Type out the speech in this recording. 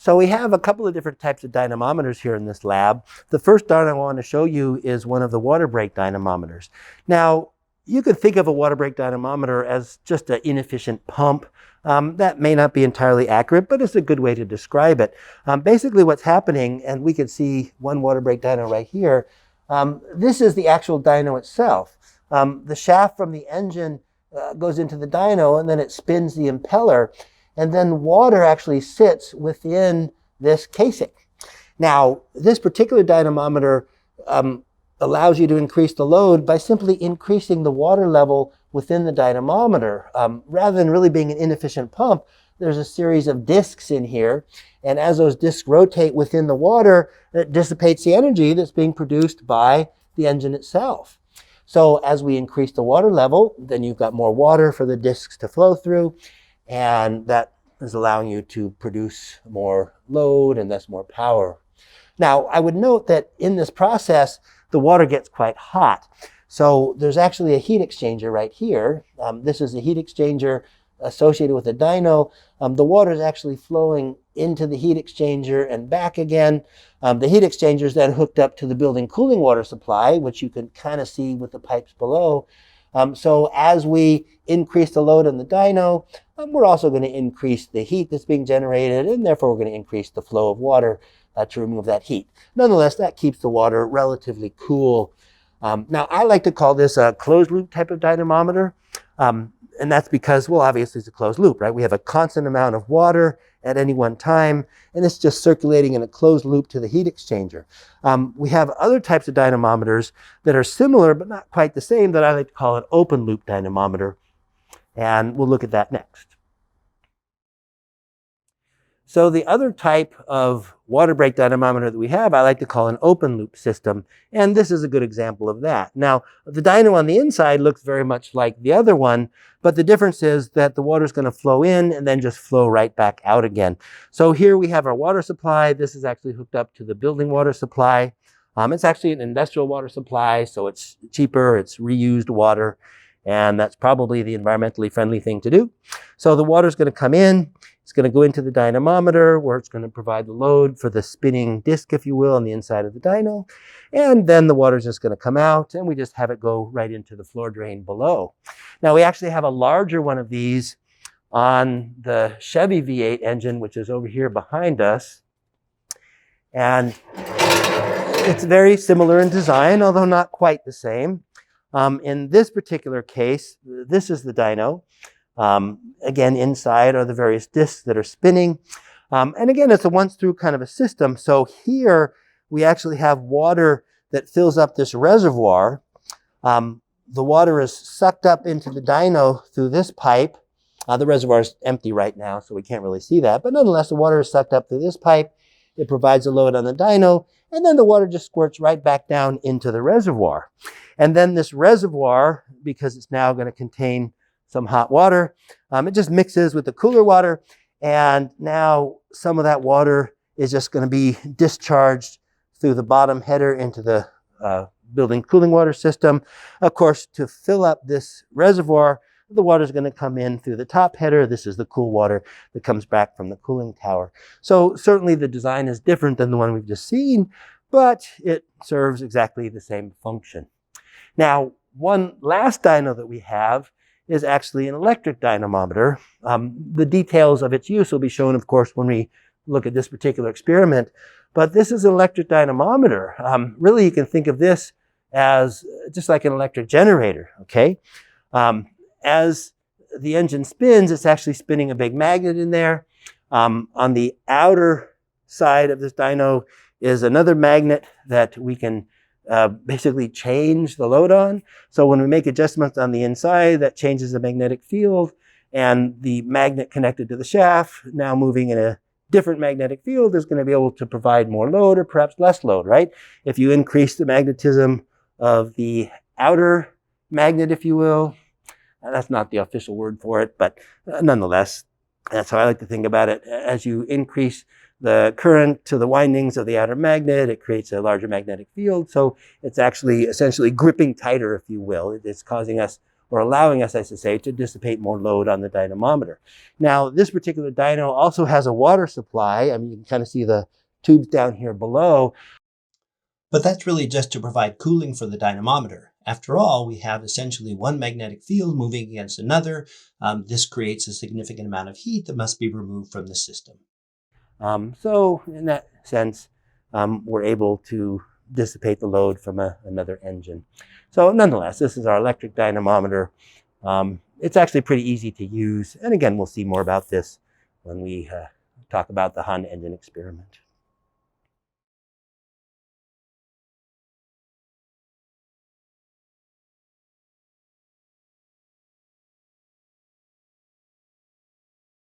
So we have a couple of different types of dynamometers here in this lab. The first one I want to show you is one of the water break dynamometers. Now, you could think of a water break dynamometer as just an inefficient pump. That may not be entirely accurate, but it's a good way to describe it. Basically what's happening, and we can see one water break dyno right here, this is the actual dyno itself. The shaft from the engine goes into the dyno, and then it spins the impeller, and then water actually sits within this casing. Now, this particular dynamometer allows you to increase the load by simply increasing the water level within the dynamometer. Rather than really being an inefficient pump, there's a series of discs in here, and as those discs rotate within the water, it dissipates the energy that's being produced by the engine itself. So as we increase the water level, then you've got more water for the discs to flow through, and that is allowing you to produce more load and thus more power. Now, I would note that in this process, the water gets quite hot. So there's actually a heat exchanger right here. This is a heat exchanger associated with the dyno. The water is actually flowing into the heat exchanger and back again. The heat exchanger is then hooked up to the building cooling water supply, which you can kind of see with the pipes below. So as we increase the load on the dyno, we're also going to increase the heat that's being generated, and therefore we're going to increase the flow of water to remove that heat. Nonetheless, that keeps the water relatively cool. Now, I like to call this a closed loop type of dynamometer. And that's because, well, obviously it's a closed loop, right? We have a constant amount of water at any one time, and it's just circulating in a closed loop to the heat exchanger. We have other types of dynamometers that are similar, but not quite the same, that I like to call an open loop dynamometer. And we'll look at that next. So the other type of water break dynamometer that we have, I like to call an open loop system. And this is a good example of that. Now, the dyno on the inside looks very much like the other one, but the difference is that the water is going to flow in and then just flow right back out again. So here we have our water supply. This is actually hooked up to the building water supply. It's actually an industrial water supply, so it's cheaper, it's reused water, and that's probably the environmentally friendly thing to do. So the water is going to come in. It's going to go into the dynamometer, where it's going to provide the load for the spinning disc, if you will, on the inside of the dyno. And then the water is just going to come out, and we just have it go right into the floor drain below. Now, we actually have a larger one of these on the Chevy V8 engine, which is over here behind us. And it's very similar in design, although not quite the same. In this particular case, this is the dyno. Again, inside are the various discs that are spinning. And again, it's a once-through kind of a system. So here we actually have water that fills up this reservoir. The water is sucked up into the dyno through this pipe. The reservoir is empty right now, so we can't really see that. But nonetheless, the water is sucked up through this pipe. It provides a load on the dyno, and then the water just squirts right back down into the reservoir. And then this reservoir, because it's now going to contain some hot water, it just mixes with the cooler water, and now some of that water is just going to be discharged through the bottom header into the building cooling water system. Of course, to fill up this reservoir, the water is going to come in through the top header. This is the cool water that comes back from the cooling tower. So certainly the design is different than the one we've just seen, but it serves exactly the same function. Now, one last dyno that we have is actually an electric dynamometer. The details of its use will be shown, of course, when we look at this particular experiment. But this is an electric dynamometer. Really, you can think of this as just like an electric generator, okay? As the engine spins, it's actually spinning a big magnet in there. On the outer side of this dyno is another magnet that we can basically change the load on. So when we make adjustments on the inside, that changes the magnetic field, and the magnet connected to the shaft, now moving in a different magnetic field, is going to be able to provide more load or perhaps less load, right? If you increase the magnetism of the outer magnet, if you will, that's not the official word for it, but nonetheless, that's how I like to think about it. As you increase the current to the windings of the outer magnet, it creates a larger magnetic field. So it's actually essentially gripping tighter, if you will. It's causing us or allowing us, I should say, to dissipate more load on the dynamometer. Now, this particular dyno also has a water supply. I mean, you can kind of see the tubes down here below. But that's really just to provide cooling for the dynamometer. After all, we have essentially one magnetic field moving against another. This creates a significant amount of heat that must be removed from the system. So in that sense, we're able to dissipate the load from another engine. So nonetheless, this is our electric dynamometer. It's actually pretty easy to use. And again, we'll see more about this when we talk about the Honda engine experiment.